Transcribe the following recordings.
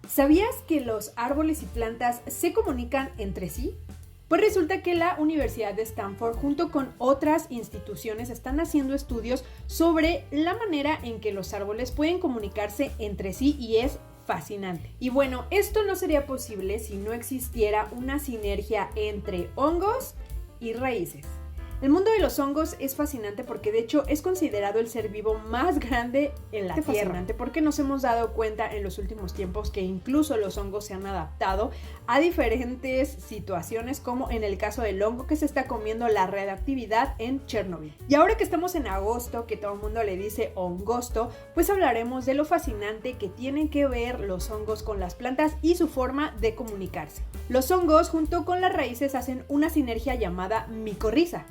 ¿Sabías que los árboles y plantas se comunican entre sí? Pues resulta que la Universidad de Stanford junto con otras instituciones están haciendo estudios sobre la manera en que los árboles pueden comunicarse entre sí y es fascinante. Y bueno, esto no sería posible si no existiera una sinergia entre hongos y raíces. El mundo de los hongos es fascinante porque de hecho es considerado el ser vivo más grande en la Tierra. Fascinante porque nos hemos dado cuenta en los últimos tiempos que incluso los hongos se han adaptado a diferentes situaciones, como en el caso del hongo que se está comiendo la radioactividad en Chernobyl. Y ahora que estamos en agosto, que todo el mundo le dice hongosto, pues hablaremos de lo fascinante que tienen que ver los hongos con las plantas y su forma de comunicarse. Los hongos junto con las raíces hacen una sinergia llamada micorriza,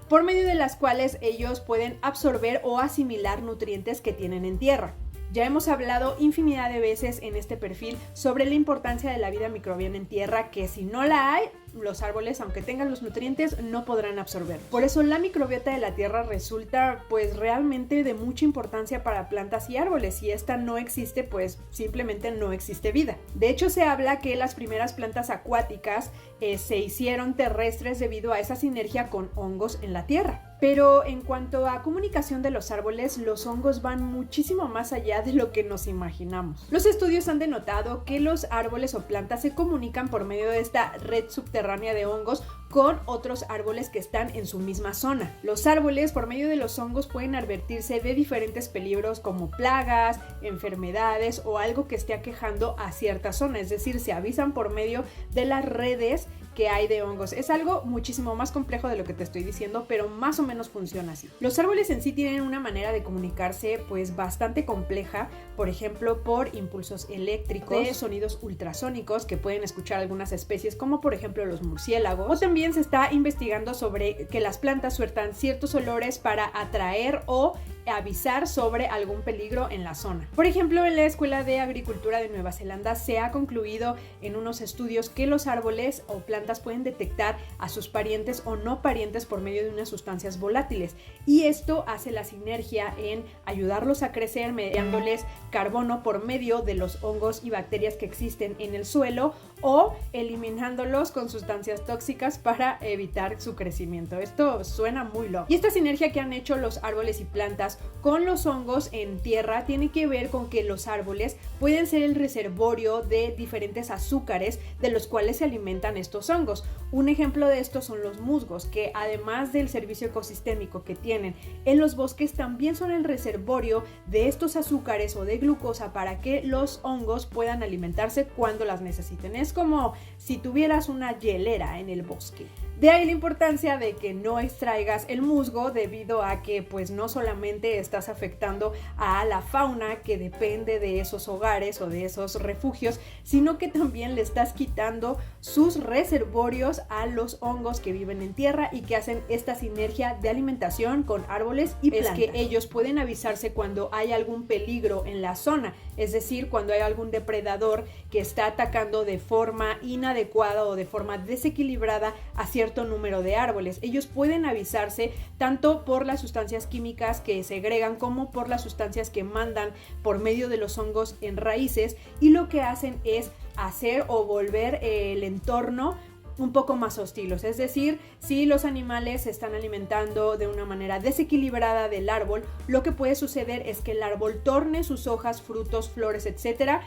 por medio de las cuales ellos pueden absorber o asimilar nutrientes que tienen en tierra. Ya hemos hablado infinidad de veces en este perfil sobre la importancia de la vida microbiana en tierra, que si no la hay, los árboles, aunque tengan los nutrientes, no podrán absorber. Por eso la microbiota de la tierra resulta pues realmente de mucha importancia para plantas y árboles. Si esta no existe, pues simplemente no existe vida. De hecho, se habla que las primeras plantas acuáticas se hicieron terrestres debido a esa sinergia con hongos en la tierra. Pero en cuanto a comunicación de los árboles, los hongos van muchísimo más allá de lo que nos imaginamos. Los estudios han denotado que los árboles o plantas se comunican por medio de esta red subterránea de hongos con otros árboles que están en su misma zona. Los árboles, por medio de los hongos, pueden advertirse de diferentes peligros como plagas, enfermedades o algo que esté aquejando a cierta zona, es decir, se avisan por medio de las redes que hay de hongos. Es algo muchísimo más complejo de lo que te estoy diciendo, pero más o menos funciona así. Los árboles en sí tienen una manera de comunicarse pues bastante compleja, por ejemplo por impulsos eléctricos, de sonidos ultrasónicos que pueden escuchar algunas especies como por ejemplo los murciélagos, o también se está investigando sobre que las plantas sueltan ciertos olores para atraer o avisar sobre algún peligro en la zona. Por ejemplo, en la Escuela de Agricultura de Nueva Zelanda se ha concluido en unos estudios que los árboles o plantas pueden detectar a sus parientes o no parientes por medio de unas sustancias volátiles, y esto hace la sinergia en ayudarlos a crecer mediándoles carbono por medio de los hongos y bacterias que existen en el suelo o eliminándolos con sustancias tóxicas para evitar su crecimiento. Esto suena muy loco. Y esta sinergia que han hecho los árboles y plantas con los hongos en tierra tiene que ver con que los árboles pueden ser el reservorio de diferentes azúcares de los cuales se alimentan estos hongos. Un ejemplo de esto son los musgos, que además del servicio ecosistémico que tienen en los bosques, también son el reservorio de estos azúcares o de glucosa para que los hongos puedan alimentarse cuando las necesiten. Es como si tuvieras una hielera en el bosque. De ahí la importancia de que no extraigas el musgo, debido a que pues no solamente estás afectando a la fauna que depende de esos hogares o de esos refugios, sino que también le estás quitando sus reservorios a los hongos que viven en tierra y que hacen esta sinergia de alimentación con árboles y plantas. Es que ellos pueden avisarse cuando hay algún peligro en la zona, es decir, cuando hay algún depredador que está atacando de forma inadecuada o de forma desequilibrada a cierto número de árboles. Ellos pueden avisarse tanto por las sustancias químicas que segregan como por las sustancias que mandan por medio de los hongos en raíces, y lo que hacen es hacer o volver el entorno un poco más hostiles. Es decir, si los animales se están alimentando de una manera desequilibrada del árbol, lo que puede suceder es que el árbol torne sus hojas, frutos, flores, etcétera,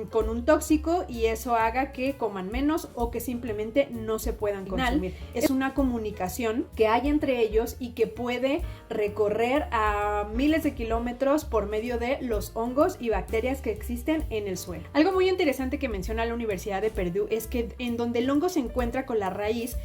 con un tóxico, y eso haga que coman menos o que simplemente no se puedan consumir. Es una comunicación que hay entre ellos y que puede recorrer a miles de kilómetros por medio de los hongos y bacterias que existen en el suelo. Algo muy interesante que menciona la Universidad de Purdue es que en donde el hongo se encuentra con la raíz,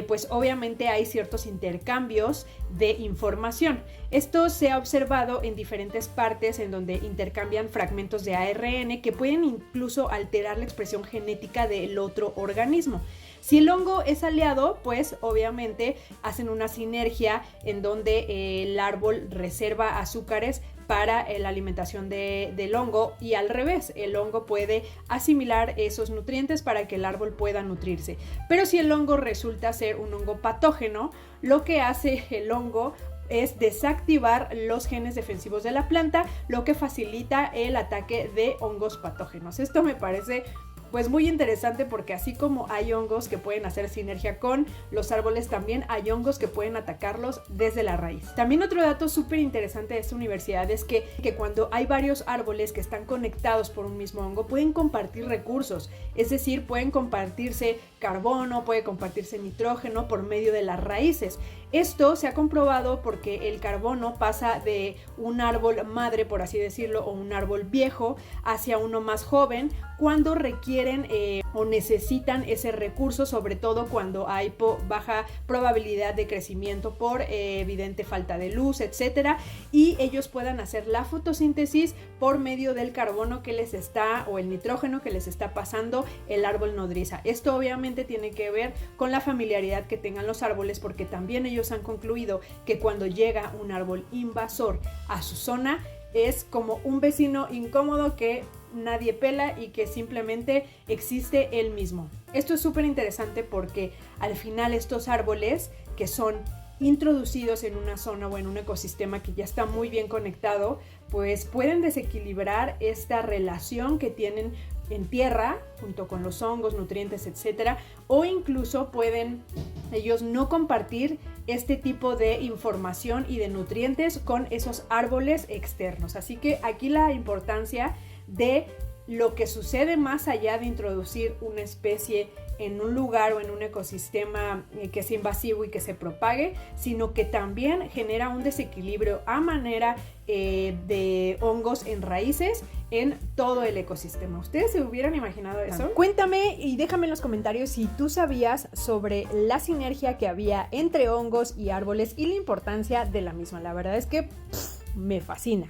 pues obviamente hay ciertos intercambios de información. Esto se ha observado en diferentes partes en donde intercambian fragmentos de ARN que pueden incluso alterar la expresión genética del otro organismo. Si el hongo es aliado, pues obviamente hacen una sinergia en donde el árbol reserva azúcares para la alimentación del hongo, y al revés, el hongo puede asimilar esos nutrientes para que el árbol pueda nutrirse. Pero si el hongo resulta ser un hongo patógeno, lo que hace el hongo es desactivar los genes defensivos de la planta, lo que facilita el ataque de hongos patógenos. Esto me parece pues muy interesante porque así como hay hongos que pueden hacer sinergia con los árboles, también hay hongos que pueden atacarlos desde la raíz. También otro dato súper interesante de esta universidad es que cuando hay varios árboles que están conectados por un mismo hongo, pueden compartir recursos, es decir, pueden compartirse carbono, puede compartirse nitrógeno por medio de las raíces. Esto se ha comprobado porque el carbono pasa de un árbol madre, por así decirlo, o un árbol viejo hacia uno más joven cuando requieren o necesitan ese recurso, sobre todo cuando hay baja probabilidad de crecimiento por evidente falta de luz, etcétera, y ellos puedan hacer la fotosíntesis por medio del carbono que les está, o el nitrógeno que les está pasando el árbol nodriza. Esto obviamente tiene que ver con la familiaridad que tengan los árboles, porque también ellos han concluido que cuando llega un árbol invasor a su zona, es como un vecino incómodo que nadie pela y que simplemente existe él mismo. Esto es súper interesante porque al final estos árboles que son introducidos en una zona o en un ecosistema que ya está muy bien conectado, pues pueden desequilibrar esta relación que tienen en tierra junto con los hongos, nutrientes, etcétera, o incluso pueden ellos no compartir este tipo de información y de nutrientes con esos árboles externos. Así que aquí la importancia de lo que sucede más allá de introducir una especie en un lugar o en un ecosistema que sea invasivo y que se propague, sino que también genera un desequilibrio a manera de hongos en raíces en todo el ecosistema. ¿Ustedes se hubieran imaginado eso? Cuéntame y déjame en los comentarios si tú sabías sobre la sinergia que había entre hongos y árboles y la importancia de la misma. La verdad es que me fascina.